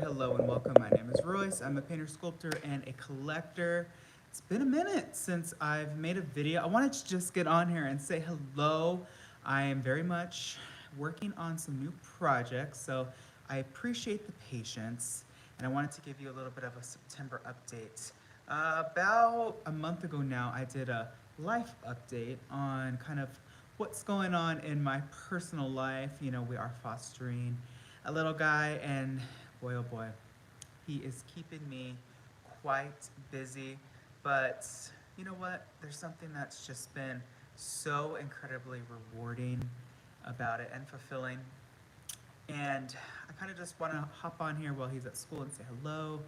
Hello and welcome. My name is Royce. I'm a painter, sculptor, and a collector. It's been a minute since I've made a video. I wanted to just get on here and say hello. I am very much working on some new projects, so I appreciate the patience. And I wanted to give you a little bit of a September update. About a month ago now, I did a life update on kind of what's going on in my personal life. You know, we are fostering a little guy, and boy, oh boy, he is keeping me quite busy. But you know what? There's something that's just been so incredibly rewarding about it and fulfilling. And I kind of just want to hop on here while he's at school and say hello.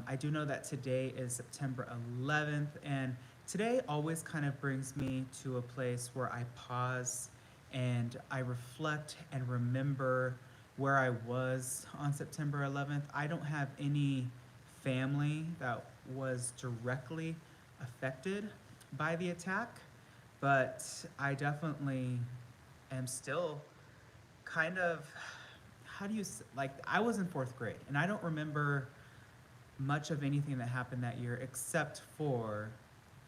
I do know that today is September 11th, and today always kind of brings me to a place where I pause and I reflect and remember where I was on September 11th. I don't have any family that was directly affected by the attack, but I definitely am still kind of, how do you like, I was in fourth grade and I don't remember much of anything that happened that year except for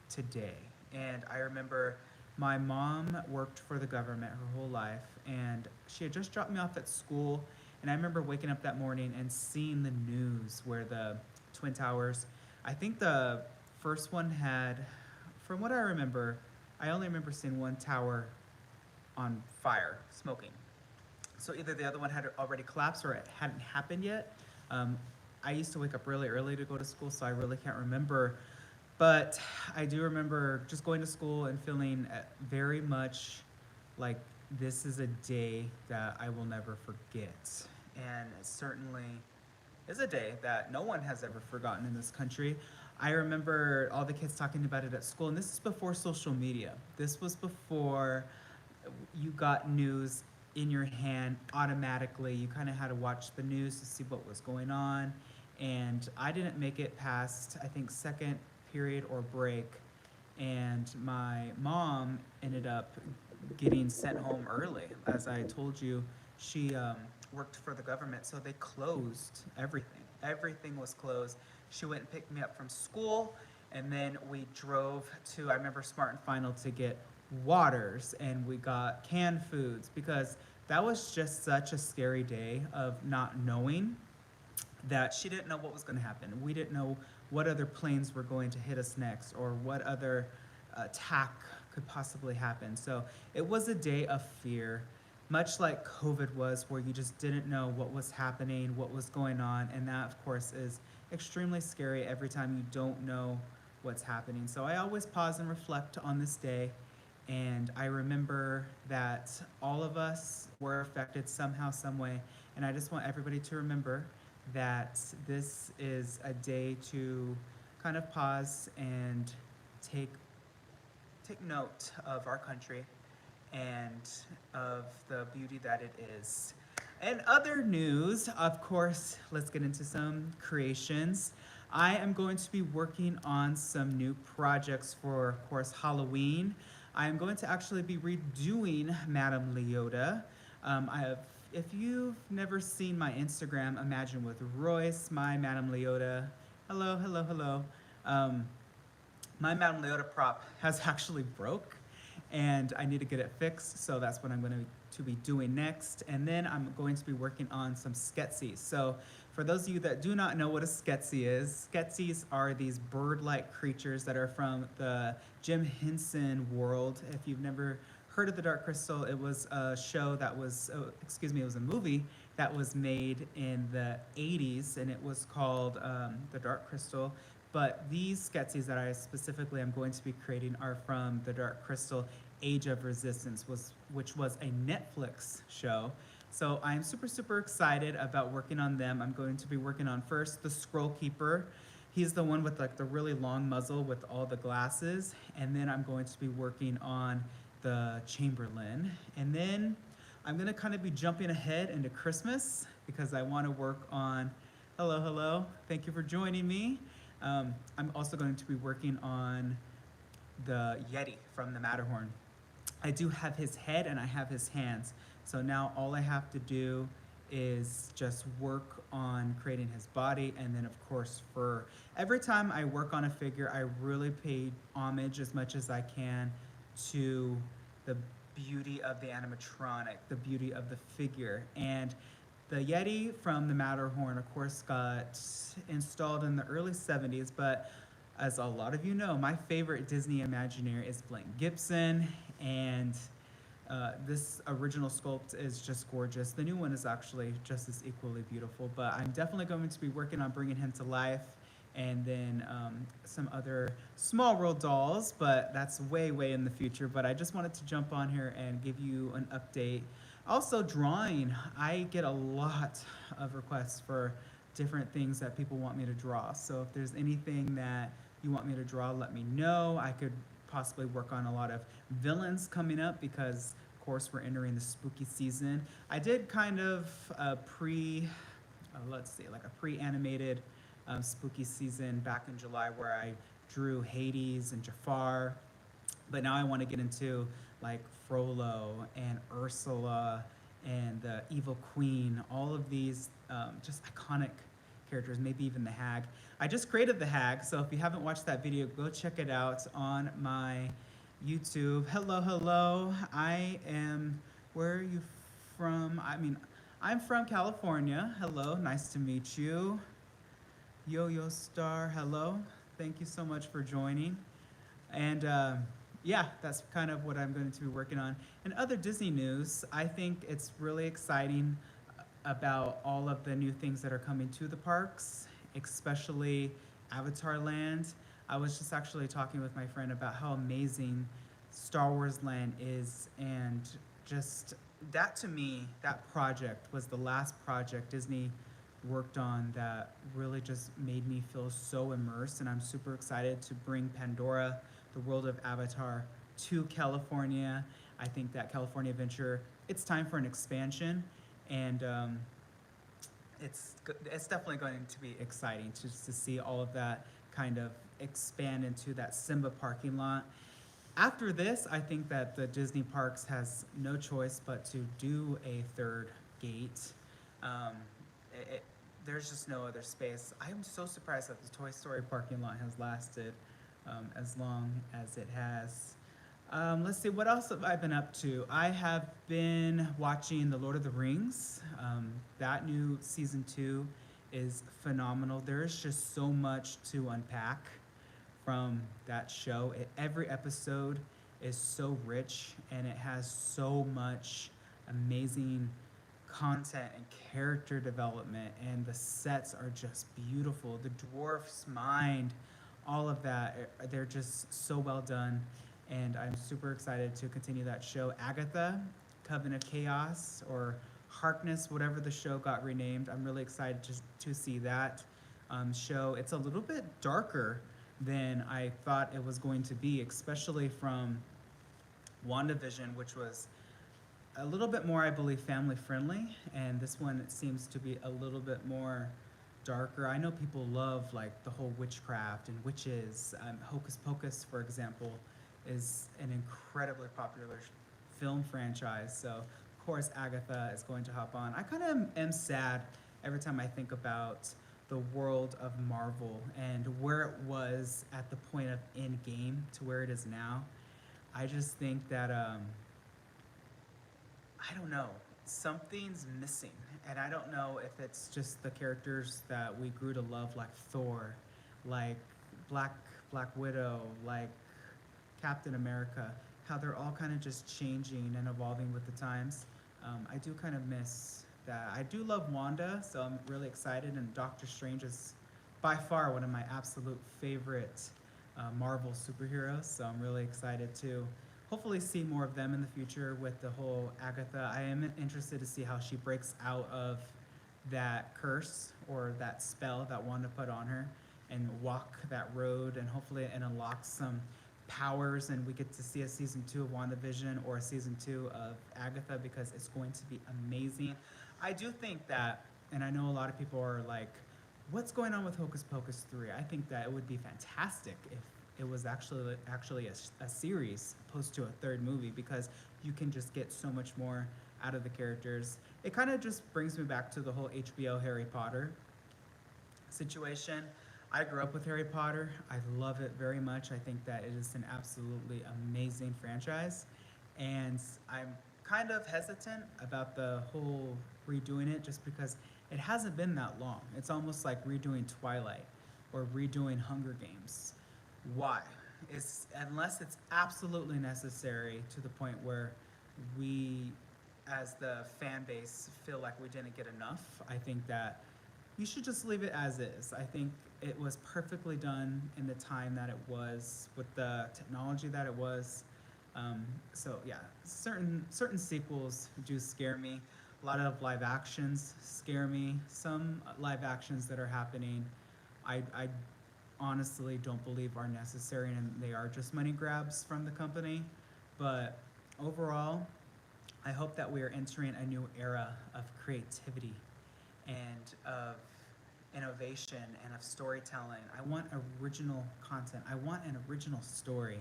today. And I remember my mom worked for the government her whole life, and she had just dropped me off at school. And I remember waking up that morning and seeing the news where the Twin Towers, I think the first one had, from what I remember, I only remember seeing one tower on fire, smoking. So either the other one had already collapsed or it hadn't happened yet. Um, I used to wake up really early to go to school, so I really can't remember. But I do remember just going to school and feeling very much like this is a day that I will never forget. And it certainly is a day that no one has ever forgotten in this country. I remember all the kids talking about it at school, and this is before social media. This was before you got news in your hand automatically. You kind of had to watch the news to see what was going on. And I didn't make it past, I think, second period or break. And my mom ended up getting sent home early. As I told you, she worked for the government, so they closed everything. Everything was closed. She went and picked me up from school, and then we drove to, I remember, Smart and Final to get waters, and we got canned foods because that was just such a scary day of not knowing, that she didn't know what was going to happen. We didn't know what other planes were going to hit us next or what other attack could possibly happen. So it was a day of fear, much like COVID was, where you just didn't know what was happening, what was going on. And that, of course, is extremely scary every time you don't know what's happening. So I always pause and reflect on this day. And I remember that all of us were affected somehow, some way. And I just want everybody to remember that this is a day to kind of pause and take take note of our country and of the beauty that it is. And other news, of course, let's get into some creations. I am going to be working on some new projects for, of course, Halloween. I am going to actually be redoing Madame Leota. I have, if you've never seen my Instagram, Imagine with Royce, my Madame Leota. Hello, hello, hello. Um, my Madame Leota prop has actually broke, and I need to get it fixed, so that's what I'm going to be doing next. And then I'm going to be working on some Skeksis. So for those of you that do not know what a Skeksis is, Skeksis are these bird-like creatures that are from the Jim Henson world. If you've never heard of The Dark Crystal, it was a show that was, it was a movie that was made in the 80s, and it was called The Dark Crystal. But these Skeksis that I specifically am going to be creating are from The Dark Crystal Age of Resistance, which was a Netflix show. So I'm super, super excited about working on them. I'm going to be working on first the Scroll Keeper. He's the one with like the really long muzzle with all the glasses. And then I'm going to be working on the Chamberlain. And then I'm gonna kind of be jumping ahead into Christmas because I wanna work on, hello, hello, thank you for joining me. I'm also going to be working on the Yeti from the Matterhorn. I do have his head and I have his hands. So now all I have to do is just work on creating his body, and then of course fur. Every time I work on a figure, I really pay homage as much as I can to the beauty of the animatronic, the beauty of the figure. And the Yeti from the Matterhorn, of course, got installed in the early 70s, but as a lot of you know, my favorite Disney Imagineer is Blaine Gibson, and this original sculpt is just gorgeous. The new one is actually just as equally beautiful, but I'm definitely going to be working on bringing him to life, and then some other small world dolls, but that's way, way in the future. But I just wanted to jump on here and give you an update. Also, drawing. I get a lot of requests for different things that people want me to draw. So if there's anything that you want me to draw, let me know. I could possibly work on a lot of villains coming up because, of course, we're entering the spooky season. I did kind of let's see, like a pre-animated spooky season back in July where I drew Hades and Jafar, but now I want to get into like Frollo and Ursula and the Evil Queen, all of these just iconic characters, maybe even the Hag. I just created the Hag, so if you haven't watched that video, go check it out on my YouTube. Hello, hello. Where are you from? I'm from California. Hello, nice to meet you. Yo-Yo Star, hello. Thank you so much for joining. And yeah, that's kind of what I'm going to be working on. In other Disney news, I think it's really exciting about all of the new things that are coming to the parks, especially Avatar Land. I was just actually talking with my friend about how amazing Star Wars Land is, and just that, to me, that project was the last project Disney worked on that really just made me feel so immersed, and I'm super excited to bring Pandora, the world of Avatar, to California. I think that California Adventure, it's time for an expansion, and it's definitely going to be exciting to see all of that kind of expand into that Simba parking lot. After this, I think that the Disney Parks has no choice but to do a third gate. Um, there's just no other space. I am so surprised that the Toy Story parking lot has lasted as long as it has. Let's see, what else have I been up to? I have been watching The Lord of the Rings. That new season 2 is phenomenal. There is just so much to unpack from that show. Every episode is so rich, and it has so much amazing content and character development, and the sets are just beautiful. The dwarf's mind, all of that, they're just so well done, and I'm super excited to continue that show. Agatha, Coven of Chaos, or Harkness, whatever the show got renamed, I'm really excited to see that show. It's a little bit darker than I thought it was going to be, especially from WandaVision, which was a little bit more, I believe, family friendly, and this one it seems to be a little bit more darker. I know people love like the whole witchcraft and witches. Hocus Pocus, for example, is an incredibly popular film franchise, so of course Agatha is going to hop on. I kind of am sad every time I think about the world of Marvel and where it was at the point of Endgame to where it is now. I just think that I don't know, something's missing, and I don't know if it's just the characters that we grew to love, like Thor, like Black Widow, like Captain America, how they're all kind of just changing and evolving with the times. I do kind of miss that. I do love Wanda, so I'm really excited, and Doctor Strange is by far one of my absolute favorite Marvel superheroes, so I'm really excited to hopefully see more of them in the future with the whole Agatha. I am interested to see how she breaks out of that curse or that spell that Wanda put on her and walk that road, and hopefully it unlocks some powers, and we get to see a season 2 of WandaVision or a season 2 of Agatha, because it's going to be amazing. I do think that, and I know a lot of people are like, what's going on with Hocus Pocus 3? I think that it would be fantastic if it was actually a series opposed to a third movie, because you can just get so much more out of the characters. it kind of just brings me back to the whole HBO Harry Potter situation. I grew up with Harry Potter. I love it very much. I think that it is an absolutely amazing franchise. And I'm kind of hesitant about the whole redoing it just because it hasn't been that long. It's almost like redoing Twilight or redoing Hunger Games. Why? It's unless it's absolutely necessary to the point where we as the fan base feel like we didn't get enough. I think that you should just leave it as is. I think it was perfectly done in the time that it was with the technology that it was. So yeah, certain sequels do scare me. A lot of live actions scare me. Some live actions that are happening, I honestly don't believe are necessary and they are just money grabs from the company. But overall, I hope that we are entering a new era of creativity and of innovation and of storytelling. I want original content. I want an original story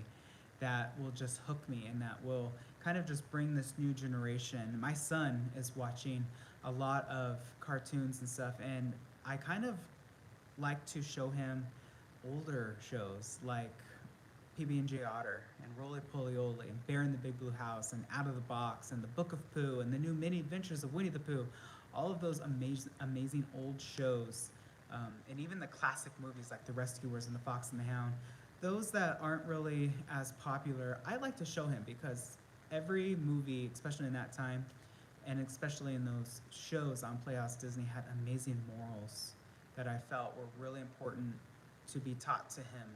that will just hook me and that will kind of just bring this new generation. My son is watching a lot of cartoons and stuff, and I kind of like to show him older shows like PB&J Otter and Roly Poly Oly and Bear in the Big Blue House and Out of the Box and The Book of Pooh and the new mini adventures of Winnie the Pooh. All of those amazing old shows, and even the classic movies like The Rescuers and The Fox and the Hound. Those that aren't really as popular, I like to show him because every movie, especially in that time, and especially in those shows on Playhouse Disney, had amazing morals that I felt were really important to be taught to him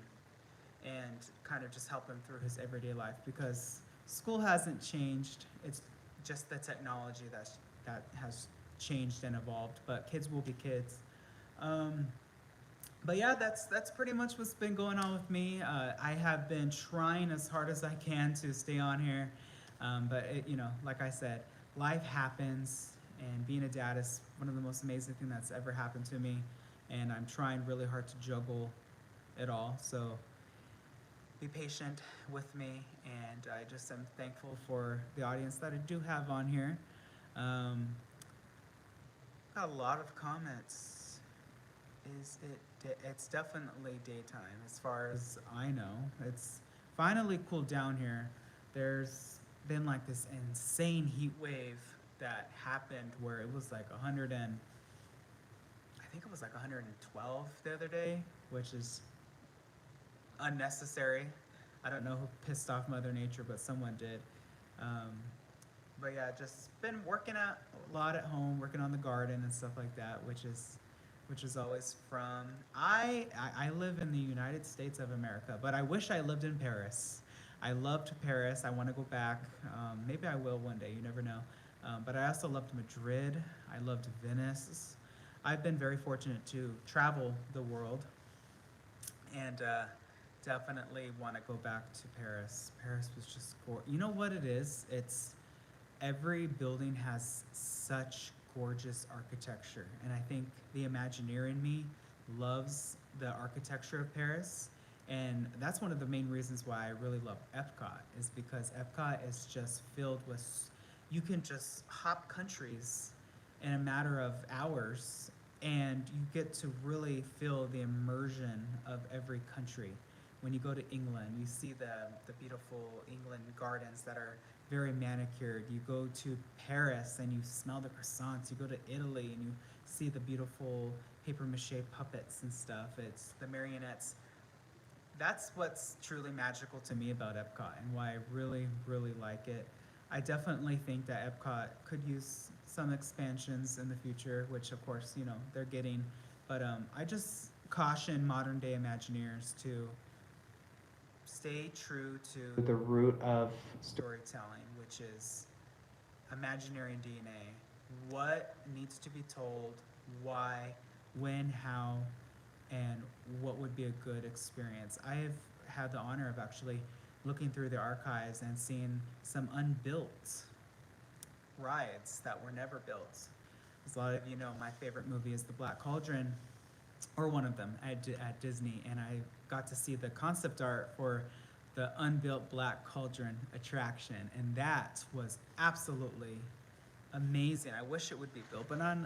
and kind of just help him through his everyday life because school hasn't changed. It's just the technology that has changed and evolved, but kids will be kids. Um, but yeah, that's pretty much what's been going on with me. I have been trying as hard as I can to stay on here, but like I said, life happens, and being a dad is one of the most amazing things that's ever happened to me, and I'm trying really hard to juggle it all. So be patient with me, and I just am thankful for the audience that I do have on here. Um, got a lot of comments. It's definitely daytime as far as I know. It's finally cooled down here. There's been like this insane heat wave that happened where it was like 100 and I think it was like 112 the other day, which is unnecessary. I don't know who pissed off Mother Nature, but someone did. Um, but yeah, just been working out a lot at home, working on the garden and stuff like that, which is always from. I live in the United States of America, but I wish I lived in Paris. I loved Paris. I want to go back. Maybe I will one day. You never know. But I also loved Madrid. I loved Venice. I've been very fortunate to travel the world, and definitely want to go back to Paris. Paris was just gorgeous. You know what it is? It's every building has such gorgeous architecture, and I think the Imagineer in me loves the architecture of Paris, and that's one of the main reasons why I really love Epcot is because Epcot is just filled with you can just hop countries in a matter of hours, and you get to really feel the immersion of every country. When you go to England, you see the beautiful England gardens that are very manicured. You go to Paris and you smell the croissants. You go to Italy and you see the beautiful paper mache puppets and stuff. It's the marionettes. That's what's truly magical to me about Epcot and why I really, really like it. I definitely think that Epcot could use some expansions in the future, which of course, they're getting. But I just caution modern day Imagineers to stay true to the root of storytelling, which is Imagineering DNA. What needs to be told, why, when, how, and what would be a good experience. I have had the honor of actually looking through the archives and seeing some unbuilt rides that were never built. As a lot of you know, my favorite movie is The Black Cauldron, or one of them at Disney, and I got to see the concept art for the unbuilt Black Cauldron attraction, and that was absolutely amazing. I wish it would be built, but not